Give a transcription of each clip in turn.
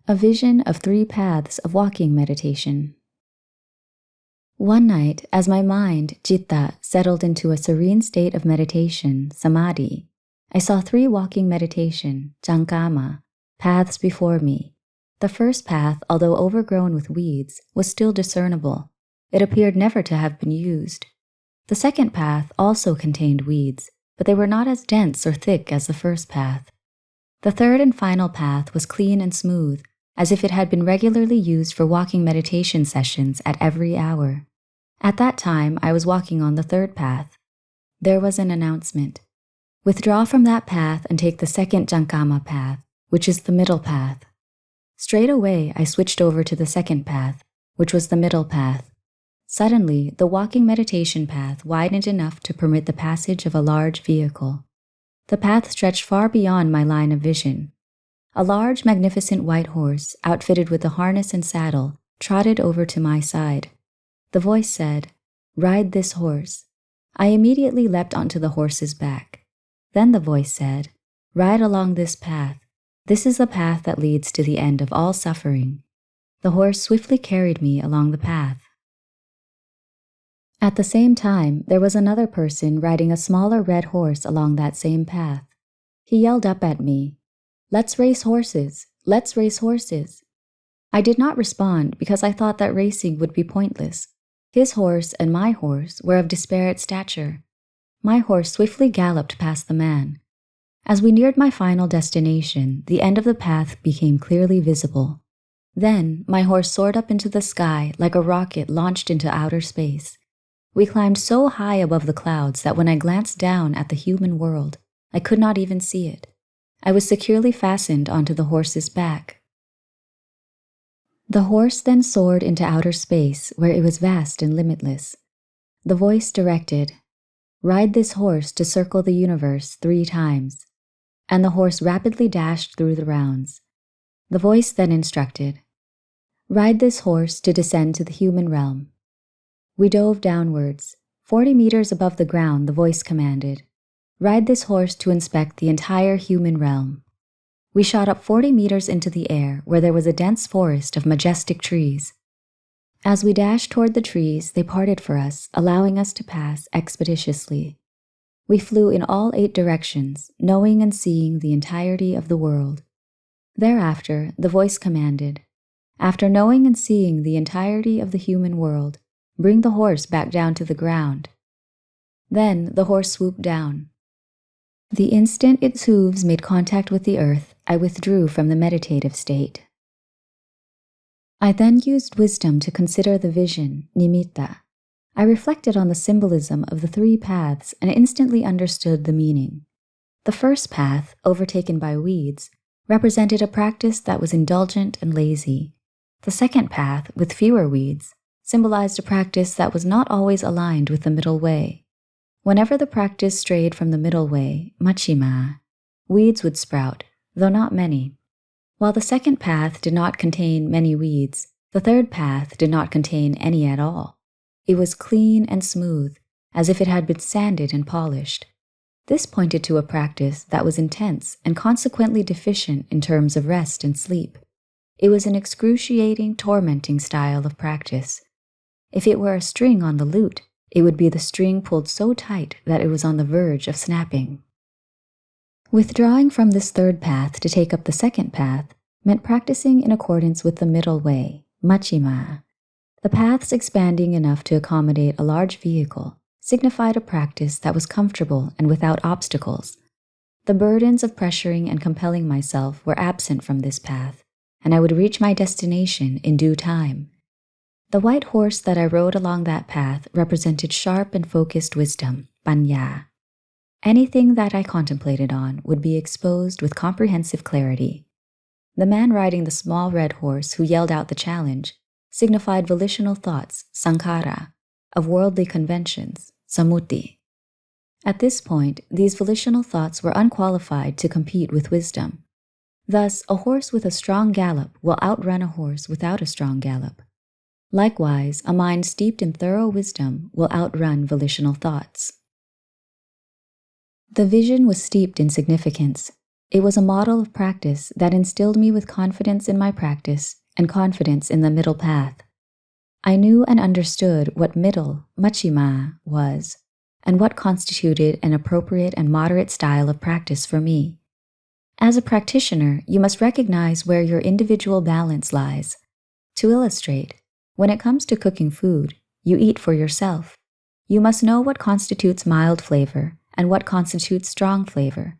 A vision of 3 paths of walking meditation. One night, as my mind, citta, settled into a serene state of meditation, samadhi, I saw 3 walking meditation, caṅkama, paths before me. The first path, although overgrown with weeds, was still discernible. It appeared never to have been used. The second path also contained weeds, but they were not as dense or thick as the first path. The third and final path was clean and smooth, as if it had been regularly used for walking meditation sessions at every hour. At that time, I was walking on the third path. There was an announcement. Withdraw from that path and take the second caṅkama path, which is the middle path. Straight away, I switched over to the second path, which was the middle path. Suddenly, the walking meditation path widened enough to permit the passage of a large vehicle. The path stretched far beyond my line of vision. A large, magnificent white horse, outfitted with a harness and saddle, trotted over to my side. The voice said, "Ride this horse." I immediately leapt onto the horse's back. Then the voice said, "Ride along this path. This is the path that leads to the end of all suffering." The horse swiftly carried me along the path. At the same time, there was another person riding a smaller red horse along that same path. He yelled up at me, "Let's race horses! Let's race horses!" I did not respond because I thought that racing would be pointless. His horse and my horse were of disparate stature. My horse swiftly galloped past the man. As we neared my final destination, the end of the path became clearly visible. Then, my horse soared up into the sky like a rocket launched into outer space. We climbed so high above the clouds that when I glanced down at the human world, I could not even see it. I was securely fastened onto the horse's back. The horse then soared into outer space where it was vast and limitless. The voice directed, "Ride this horse to circle the universe 3 times." And the horse rapidly dashed through the rounds. The voice then instructed, "Ride this horse to descend to the human realm." We dove downwards. 40 meters above the ground, the voice commanded, "Ride this horse to inspect the entire human realm." We shot up 40 meters into the air where there was a dense forest of majestic trees. As we dashed toward the trees, they parted for us, allowing us to pass expeditiously. We flew in all 8 directions, knowing and seeing the entirety of the world. Thereafter, the voice commanded, "After knowing and seeing the entirety of the human world, bring the horse back down to the ground." Then the horse swooped down. The instant its hooves made contact with the earth, I withdrew from the meditative state. I then used wisdom to consider the vision, nimitta. I reflected on the symbolism of the 3 paths and instantly understood the meaning. The first path, overtaken by weeds, represented a practice that was indulgent and lazy. The second path, with fewer weeds, symbolized a practice that was not always aligned with the middle way. Whenever the practice strayed from the middle way, machima, weeds would sprout, though not many. While the second path did not contain many weeds, the third path did not contain any at all. It was clean and smooth, as if it had been sanded and polished. This pointed to a practice that was intense and consequently deficient in terms of rest and sleep. It was an excruciating, tormenting style of practice. If it were a string on the lute, it would be the string pulled so tight that it was on the verge of snapping. Withdrawing from this third path to take up the second path meant practicing in accordance with the middle way, machima. The paths expanding enough to accommodate a large vehicle signified a practice that was comfortable and without obstacles. The burdens of pressuring and compelling myself were absent from this path, and I would reach my destination in due time. The white horse that I rode along that path represented sharp and focused wisdom, paññā. Anything that I contemplated on would be exposed with comprehensive clarity. The man riding the small red horse who yelled out the challenge signified volitional thoughts, sankhara, of worldly conventions, sammuti. At this point, these volitional thoughts were unqualified to compete with wisdom. Thus, a horse with a strong gallop will outrun a horse without a strong gallop. Likewise, a mind steeped in thorough wisdom will outrun volitional thoughts. The vision was steeped in significance. It was a model of practice that instilled me with confidence in my practice and confidence in the middle path. I knew and understood what middle, Majjhima, was, and what constituted an appropriate and moderate style of practice for me. As a practitioner, you must recognize where your individual balance lies. To illustrate, when it comes to cooking food, you eat for yourself. You must know what constitutes mild flavor and what constitutes strong flavor.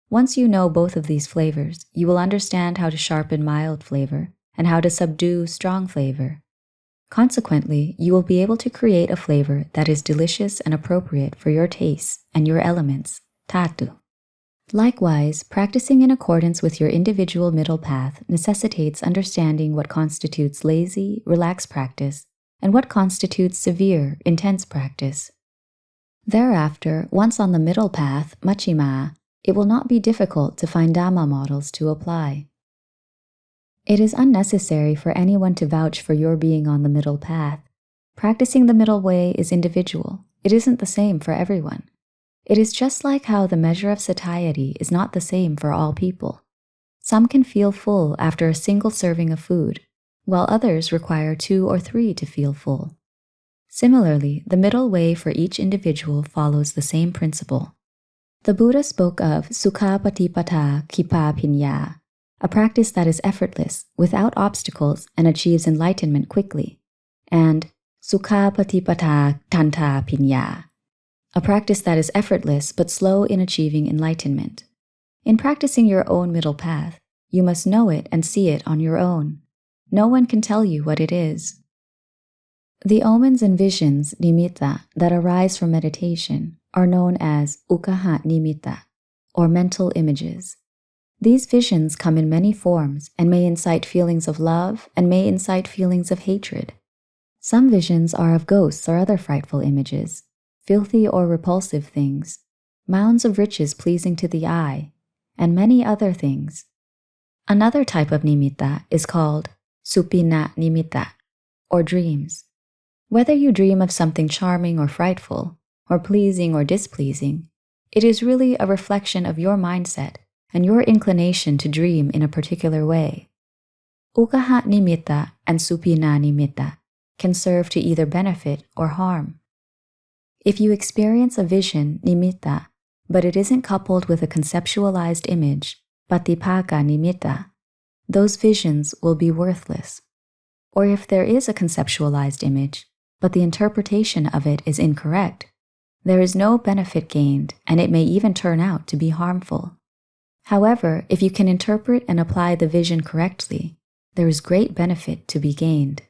Once you know both of these flavors, you will understand how to sharpen mild flavor and how to subdue strong flavor. Consequently, you will be able to create a flavor that is delicious and appropriate for your tastes and your elements, Thatu. Likewise, practicing in accordance with your individual middle path necessitates understanding what constitutes lazy, relaxed practice and what constitutes severe, intense practice. Thereafter, once on the middle path, Majjhima, it will not be difficult to find Dhamma models to apply. It is unnecessary for anyone to vouch for your being on the middle path. Practicing the middle way is individual. It isn't the same for everyone. It is just like how the measure of satiety is not the same for all people. Some can feel full after a single serving of food, while others require 2 or 3 to feel full. Similarly, the middle way for each individual follows the same principle. The Buddha spoke of Sukha-patipata Khippapañña, a practice that is effortless, without obstacles, and achieves enlightenment quickly, and Sukha-patipata Thanta-pañña, a practice that is effortless but slow in achieving enlightenment. In practicing your own middle path, you must know it and see it on your own. No one can tell you what it is. The omens and visions, nimitta, that arise from meditation are known as ukkaha nimitta, or mental images. These visions come in many forms and may incite feelings of love and may incite feelings of hatred. Some visions are of ghosts or other frightful images, filthy or repulsive things, mounds of riches pleasing to the eye, and many other things. Another type of nimitta is called supina nimitta, or dreams. Whether you dream of something charming or frightful, or pleasing or displeasing, it is really a reflection of your mindset and your inclination to dream in a particular way. Ukkaha nimitta and supina nimitta can serve to either benefit or harm. If you experience a vision, nimitta, but it isn't coupled with a conceptualized image, patipaka nimitta, those visions will be worthless. Or if there is a conceptualized image, but the interpretation of it is incorrect, there is no benefit gained, and it may even turn out to be harmful. However, if you can interpret and apply the vision correctly, there is great benefit to be gained.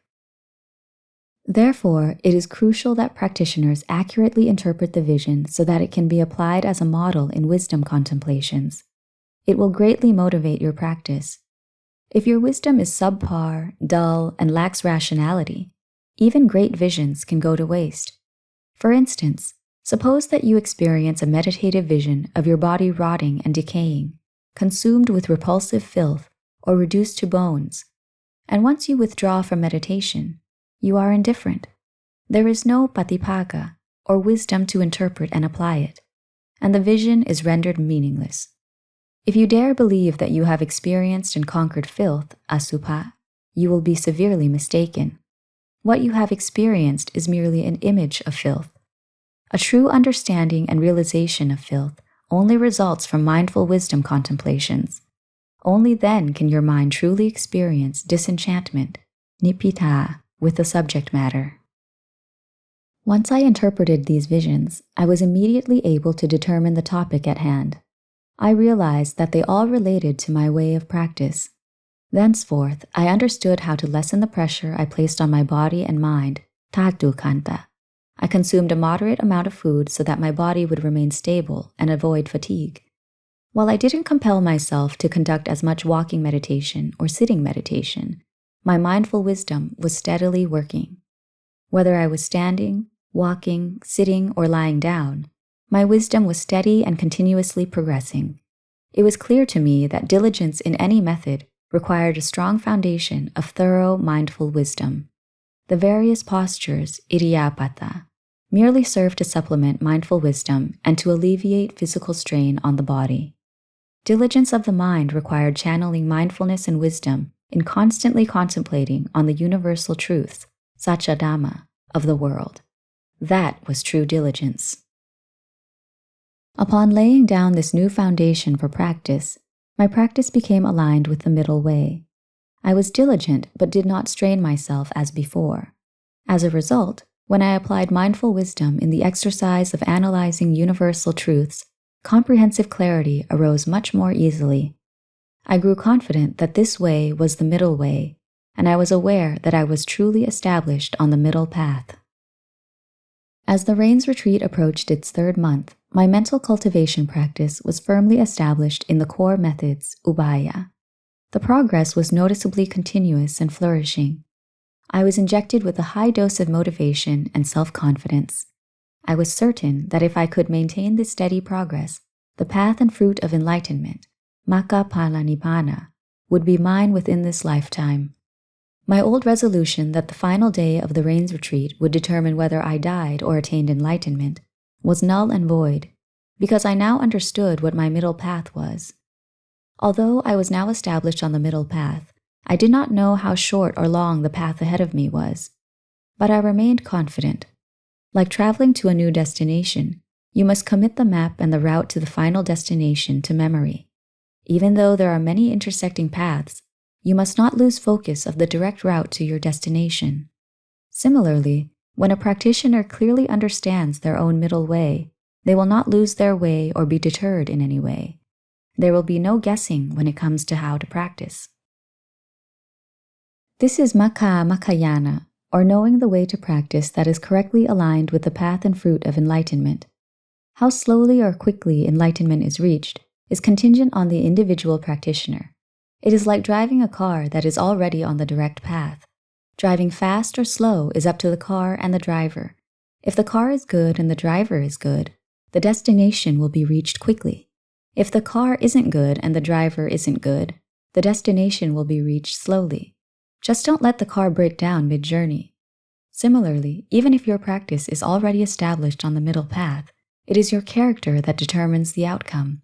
Therefore, it is crucial that practitioners accurately interpret the vision so that it can be applied as a model in wisdom contemplations. It will greatly motivate your practice. If your wisdom is subpar, dull, and lacks rationality, even great visions can go to waste. For instance, suppose that you experience a meditative vision of your body rotting and decaying, consumed with repulsive filth, or reduced to bones, and once you withdraw from meditation, you are indifferent. There is no patipaka, or wisdom to interpret and apply it, and the vision is rendered meaningless. If you dare believe that you have experienced and conquered filth, asubha, you will be severely mistaken. What you have experienced is merely an image of filth. A true understanding and realization of filth only results from mindful wisdom contemplations. Only then can your mind truly experience disenchantment, nibbāna, with the subject matter. Once I interpreted these visions, I was immediately able to determine the topic at hand. I realized that they all related to my way of practice. Thenceforth, I understood how to lessen the pressure I placed on my body and mind, thatu kanta. I consumed a moderate amount of food so that my body would remain stable and avoid fatigue. While I didn't compel myself to conduct as much walking meditation or sitting meditation, my mindful wisdom was steadily working. Whether I was standing, walking, sitting, or lying down, my wisdom was steady and continuously progressing. It was clear to me that diligence in any method required a strong foundation of thorough mindful wisdom. The various postures, iddhyapada, merely serve to supplement mindful wisdom and to alleviate physical strain on the body. Diligence of the mind required channeling mindfulness and wisdom in constantly contemplating on the universal truths, Satcha Dhamma, of the world. That was true diligence. Upon laying down this new foundation for practice, my practice became aligned with the middle way. I was diligent but did not strain myself as before. As a result, when I applied mindful wisdom in the exercise of analyzing universal truths, comprehensive clarity arose much more easily. I grew confident that this way was the middle way, and I was aware that I was truly established on the middle path. As the Rains Retreat approached its 3rd month, my mental cultivation practice was firmly established in the core methods, Ubaya. The progress was noticeably continuous and flourishing. I was injected with a high dose of motivation and self-confidence. I was certain that if I could maintain this steady progress, the path and fruit of enlightenment, Magga Phala Nibbāna, would be mine within this lifetime. My old resolution that the final day of the Rains Retreat would determine whether I died or attained enlightenment was null and void, because I now understood what my middle path was. Although I was now established on the middle path, I did not know how short or long the path ahead of me was, but I remained confident. Like traveling to a new destination, you must commit the map and the route to the final destination to memory. Even though there are many intersecting paths, you must not lose focus of the direct route to your destination. Similarly, when a practitioner clearly understands their own middle way, they will not lose their way or be deterred in any way. There will be no guessing when it comes to how to practice. This is Magga Mahayana, or knowing the way to practice that is correctly aligned with the path and fruit of enlightenment. How slowly or quickly enlightenment is reached is contingent on the individual practitioner. It is like driving a car that is already on the direct path. Driving fast or slow is up to the car and the driver. If the car is good and the driver is good, the destination will be reached quickly. If the car isn't good and the driver isn't good, the destination will be reached slowly. Just don't let the car break down mid-journey. Similarly, even if your practice is already established on the middle path, it is your character that determines the outcome.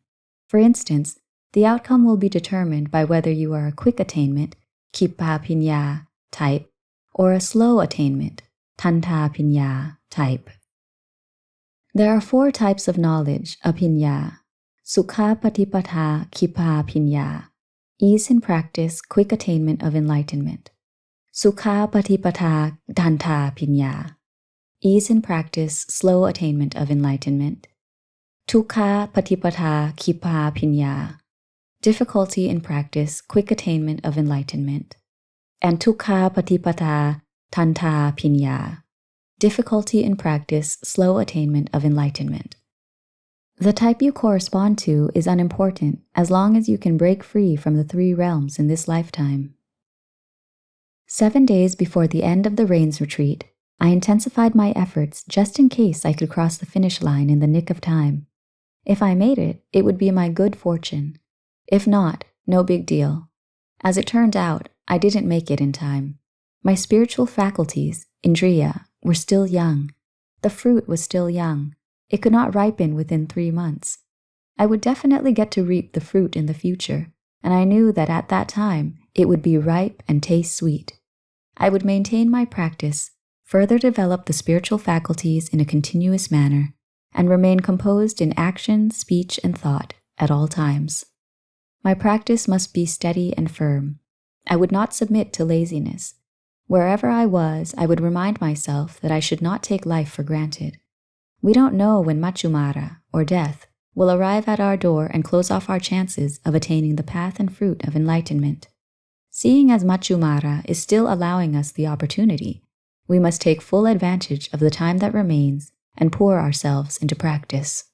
For instance, the outcome will be determined by whether you are a quick attainment, Khippapañño type, or a slow attainment, Tantapañño type. There are 4 types of knowledge, apiññā: Sukha Patipada Khippapañño, ease in practice, quick attainment of enlightenment. Sukha Patipada Tantapañño, ease in practice, slow attainment of enlightenment. Dukkha Patipada Khippapañño, difficulty in practice, quick attainment of enlightenment. And Dukkha Patipada Tantapañño, difficulty in practice, slow attainment of enlightenment. The type you correspond to is unimportant as long as you can break free from the 3 realms in this lifetime. 7 days before the end of the Rains Retreat, I intensified my efforts just in case I could cross the finish line in the nick of time. If I made it, it would be my good fortune. If not, no big deal. As it turned out, I didn't make it in time. My spiritual faculties, Indriya, were still young. The fruit was still young. It could not ripen within 3 months. I would definitely get to reap the fruit in the future, and I knew that at that time it would be ripe and taste sweet. I would maintain my practice, further develop the spiritual faculties in a continuous manner, and remain composed in action, speech, and thought at all times. My practice must be steady and firm. I would not submit to laziness. Wherever I was, I would remind myself that I should not take life for granted. We don't know when Machumara, or death, will arrive at our door and close off our chances of attaining the path and fruit of enlightenment. Seeing as Machumara is still allowing us the opportunity, we must take full advantage of the time that remains and pour ourselves into practice.